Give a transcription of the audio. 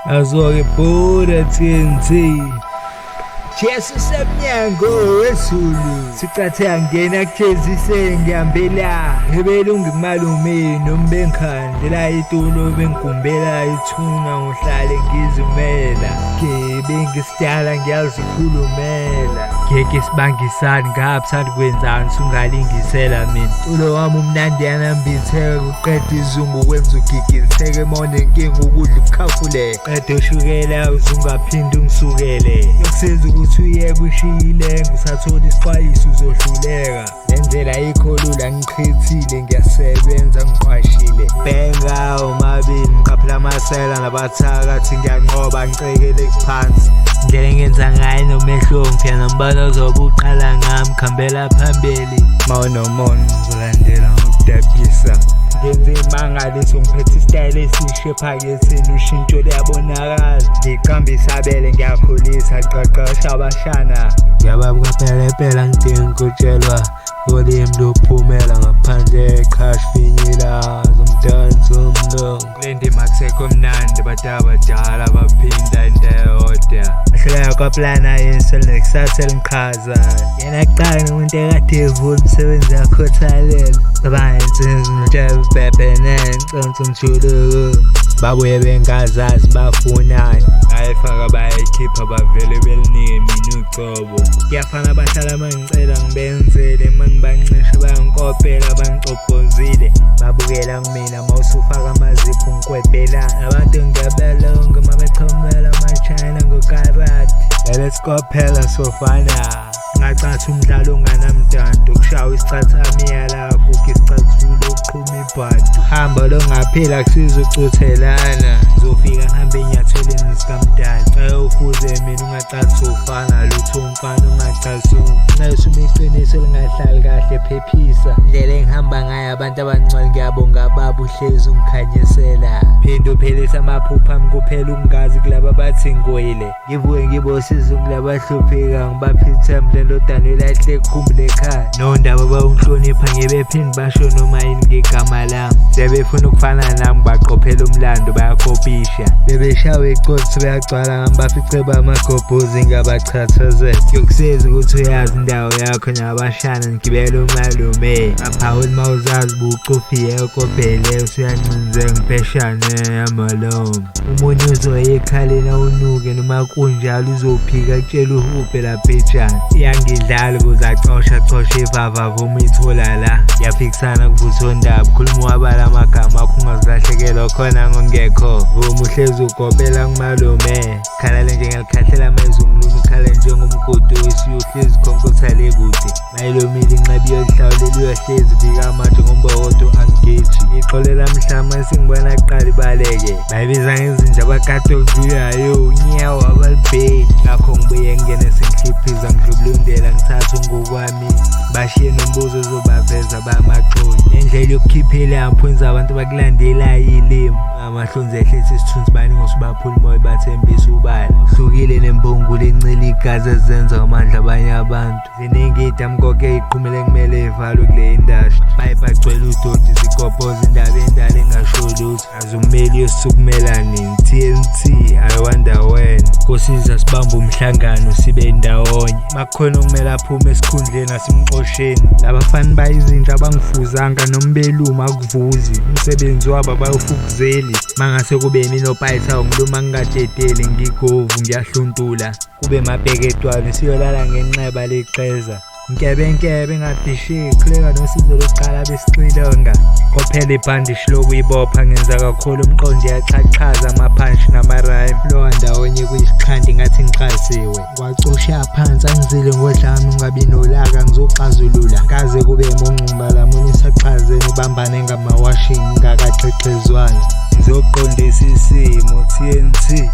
Azo-ke Buddha TNT. Jesu semnyango wezulu sicathe angena kuthezise ngihambela ebelunga kumalume noma bengikhandela itulo bengigumbela ithuna ngihlale ngizimela ngebe ngisidala ngiyazikhulumela ngeke sibangisani ngaphakathi kwenzani sungalingisela mina ulo wami umnandi yanambitheka kuqeda izungu kwenza ugigitheke mone inkinga ukudla ukukhafule qeda ushukela uzungaphinde ungisukele yokusenza ukuthi uyeke ushiyile ngisathola isixwayiso uzohluleka lendlela ikholula ngichithile ngiyasebenza ngiqwashile bhenga omabili ngiqaphela amasela nabathakathi ngiyanqoba ngicekele phansi indlela engenza ngayo nomehlo ngiphela nombala ozobe uqala ngami khambela phambili mawunomono ngizolandela ngokudabukisa ngenze imangaliso ngiphethe isitayile esisha ephaketheni ushintsho liyabonakala ngiqamba isabele ngiyakhulisa qeqesha abashana ngiyababuka phela ngidinga ukutshelwa ulimi luphumela ngaphandle eqhashi finyila zomdanso omlungu kule ndima akusekho mnandi abantu abadala baphinda into eyodwa ahluleka kwaplana yesel nekusasa ngiqhaza yena kuqala umuntu ekade evula umsebenzi yakhothalela abanensinzi notshela ubhebhe nenconso mjuluko babuye bengazazi bafunayo bayifaka bayikhipha bavele belinike mina ucobo kuyafana abahlala mangicela ngibenzele mangibancishe bayankopela bangicobhozile babukela kumina mawusufaka amazipho ngikwebhelana abantu ngiyabelonke mabechomela amachina ngokarati belesikophela sofana ngacathi umdlalo onganamdanto kushawa isicathamiya lakho isicathule uqhuma ibhadu hamba lo ngaphela kusiza ucuthelana uzofika ngihambe enyatheleni zikamdala ufuze mina ungacathi ufana lutho umfana ungacathi ngasho iqiniso lingahlali kahle phephisa indlela engihamba ngayo abantu abancane ngiyabonga baba uhlezi ungikhanyisela phinde uphelisa amaphupha ami kuphela ukungazi kulaba bathi ngoyile ngivuke ngibosiza kulaba hlupheka ngibaphethe ndodana elahle ekhumbule ekhaya nondaba bawunhlonipha ngebephinde basho noma yini ngegama lami sebefuna ukufana nami baqophela umlando bayakopisha bebeshawe iqotho bayagcwala ngami bafice bamagobhozi ngabachathazela yokusiza ukuthi uyazi indawo yakho nabashana ngigibela umalume aphawula mawuzazi bucufiye okobhele usuyancinze ngipheshane yamalome umunye uzoyekhalena unuke noma kunjalo uzophika kutshela uhubhe laphejana ngidlala kuzacosha ivava vuma ithola la yafikisana kuvutho ndaba khuluma wabala amagama akho ungazilahlekelwa khona ngongekho vuma uhlezi ugobela kumalume khalale njengelikhahlela amezwe umlumi khala njengomgodi wesiyuhlezi khonkothale kude mayilomile inqabi yolihlawuleli uyahlezi vika amatshe ngombokodo angigeji ixolela mhlama esingibona kuqala ibaleke bayibiza ngezinja abakade okuvilayo unyawo abalibheki ngakho ngibuye ngene sengihliphiza ngidlubulundela ngithatha ngokwami bashiye nombuzo zobaveza bamaqoli nendlela yokukhiphela yamphenza abantu bakulandela ilimi amahlonze ehlisa isithunzi bani ngosubaphula umoya bathembisa ubala uhlukile nembongule encela igazi ezenza amandla abanye abantu ziningi idamkoke iqhumele kumele ivalwe kule industry bayibagcwele udoti zikophoza indaba endala engasho lutho azummeli yosukumelani TNT I wonder when kosiza sibamba umhlangano sibe ndawonye makhona okumele aphume esikhundleni nasemxosheni labafani bayizinja abangifuzanga nombeluma akuvuzi umsebenzi wabo abayofukuzeli mangase kube mina opayitha ngiluma ngingadedeli ngigovu ngiyahluntula kube mabheketwane siyolala ngenxeba leqeza nkebe ngadishiki khuleka nosizo lokuqala besixilonga kophela ibhandishi lokuyibopha ngenza kakhulu umqondo yachaqhaza amaphanshi namarhyme lowa ndawonye kuyisiqhandi ngathi ngiqasiwe kwacusha phansi angizile ngodlami ungabi nolaka ngizoxazulula kaze kube mongcumbala munisa qhazeni ubambane ngamawashing ngakaxexezwana ngizoqondisa isimo TNT